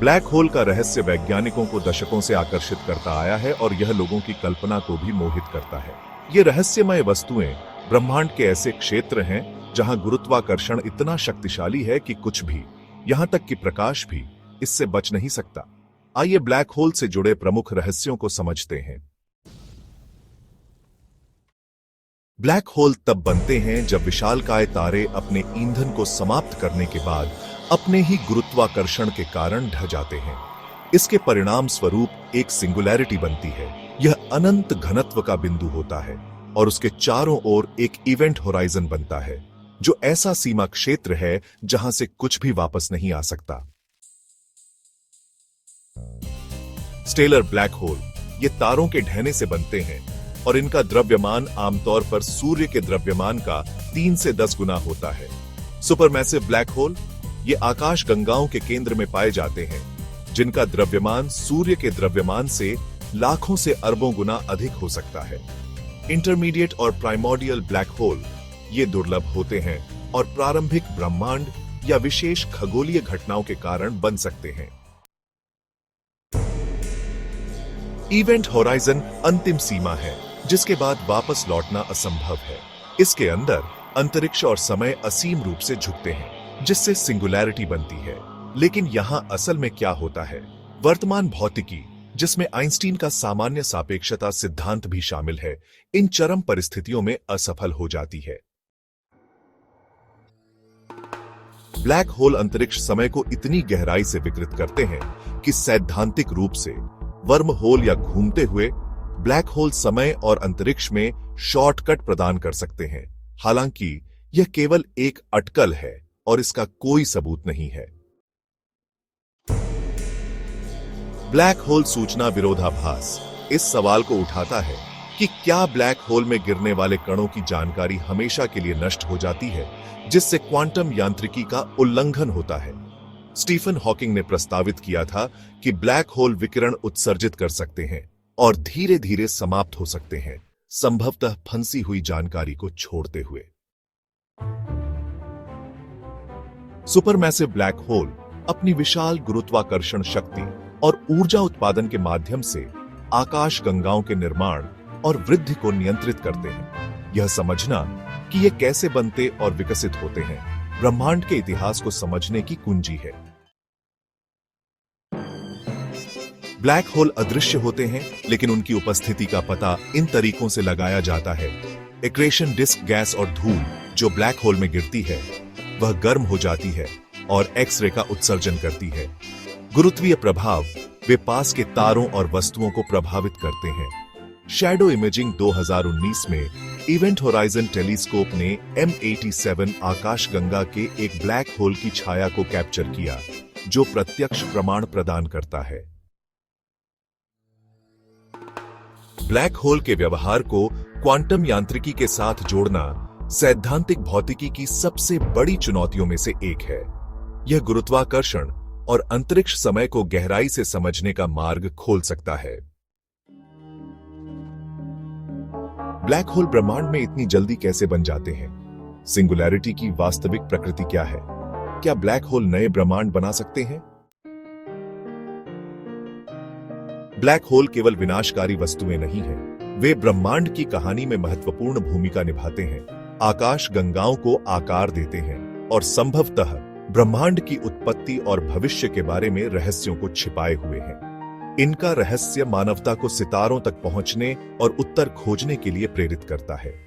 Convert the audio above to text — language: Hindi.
ब्लैक होल का रहस्य वैज्ञानिकों को दशकों से आकर्षित करता आया है और यह लोगों की कल्पना को भी मोहित करता है। ये रहस्यमय वस्तुएं ब्रह्मांड के ऐसे क्षेत्र हैं जहां गुरुत्वाकर्षण इतना शक्तिशाली है कि कुछ भी, यहां तक कि प्रकाश भी, इससे बच नहीं सकता। आइए ब्लैक होल से जुड़े प्रमुख रहस्यों को समझते हैं। ब्लैक होल तब बनते हैं जब विशालकाय तारे अपने ईंधन को समाप्त करने के बाद अपने ही गुरुत्वाकर्षण के कारण ढह जाते हैं। इसके परिणाम स्वरूप एक सिंगुलैरिटी बनती है। यह अनंत घनत्व का बिंदु होता है और उसके चारों ओर एक इवेंट होराइजन बनता है, जो ऐसा सीमा क्षेत्र है जहां से कुछ भी वापस नहीं आ सकता। स्टेलर ब्लैक होल ये तारों के ढहने से बनते हैं और इनका द्रव्यमान आमतौर पर सूर्य के द्रव्यमान का 3 से 10 गुना होता है। सुपरमैसिव ब्लैक होल ये आकाश गंगाओं के केंद्र में पाए जाते हैं, जिनका द्रव्यमान सूर्य के द्रव्यमान से लाखों से अरबों गुना अधिक हो सकता है। इंटरमीडिएट और प्राइमोर्डियल ब्लैक होल ये दुर्लभ होते हैं और प्रारंभिक ब्रह्मांड या विशेष खगोलीय घटनाओं के कारण बन सकते हैं। इवेंट होराइजन अंतिम सीमा है, जिसके बाद वापस लौटना असंभव है। इसके अंदर अंतरिक्ष और समय असीम रूप से झुकते हैं, जिससे सिंगुलैरिटी बनती है। लेकिन यहां असल में क्या होता है? वर्तमान भौतिकी, जिसमें आइंस्टीन का सामान्य सापेक्षता सिद्धांत भी शामिल है, इन चरम परिस्थितियों में असफल हो जाती है। ब्लैक होल अंतरिक्ष समय को इतनी गहराई से विकृत करते हैं कि सैद्धांतिक रूप से वर्म होल या घूमते हुए ब्लैक होल समय और अंतरिक्ष में शॉर्टकट प्रदान कर सकते हैं। हालांकि यह केवल एक अटकल है और इसका कोई सबूत नहीं है। ब्लैक होल सूचना विरोधाभास इस सवाल को उठाता है कि क्या ब्लैक होल में गिरने वाले कणों की जानकारी हमेशा के लिए नष्ट हो जाती है, जिससे क्वांटम यांत्रिकी का उल्लंघन होता है। स्टीफन हॉकिंग ने प्रस्तावित किया था कि ब्लैक होल विकिरण उत्सर्जित कर सकते हैं और धीरे धीरे समाप्त हो सकते हैं, संभवतः फंसी हुई जानकारी को छोड़ते हुए। सुपरमैसिव ब्लैक होल अपनी विशाल गुरुत्वाकर्षण शक्ति और ऊर्जा उत्पादन के माध्यम से आकाश गंगाओं के निर्माण और वृद्धि को नियंत्रित करते हैं। यह समझना कि ये कैसे बनते और विकसित होते हैं, ब्रह्मांड के इतिहास को समझने की कुंजी है। ब्लैक होल अदृश्य होते हैं, लेकिन उनकी उपस्थिति का पता इन तरीकों से लगाया जाता है। एक्रेशन डिस्क गैस और धूल जो ब्लैक होल में गिरती है, वह गर्म हो जाती है और एक्स-रे का उत्सर्जन करती है। गुरुत्वीय प्रभाव वे पास के तारों और वस्तुओं को प्रभावित करते हैं। शैडो इमेजिंग 2019 में इवेंट होराइजन टेलीस्कोप ने M87 आकाशगंगा के एक ब्लैक होल की छाया को कैप्चर किया, जो प्रत्यक्ष प्रमाण प्रदान करता है। ब्लैक होल के व्यवहार को क्वांटम यांत्रिकी के साथ जोड़ना सैद्धांतिक भौतिकी की सबसे बड़ी चुनौतियों में से एक है। यह गुरुत्वाकर्षण और अंतरिक्ष समय को गहराई से समझने का मार्ग खोल सकता है। ब्लैक होल ब्रह्मांड में इतनी जल्दी कैसे बन जाते हैं? सिंगुलैरिटी की वास्तविक प्रकृति क्या है? क्या ब्लैक होल नए ब्रह्मांड बना सकते हैं? ब्लैक होल केवल विनाशकारी वस्तुएं नहीं हैं, वे ब्रह्मांड की कहानी में महत्वपूर्ण भूमिका निभाते हैं, आकाश गंगाओं को आकार देते हैं और संभवतः ब्रह्मांड की उत्पत्ति और भविष्य के बारे में रहस्यों को छिपाए हुए हैं। इनका रहस्य मानवता को सितारों तक पहुंचने और उत्तर खोजने के लिए प्रेरित करता है।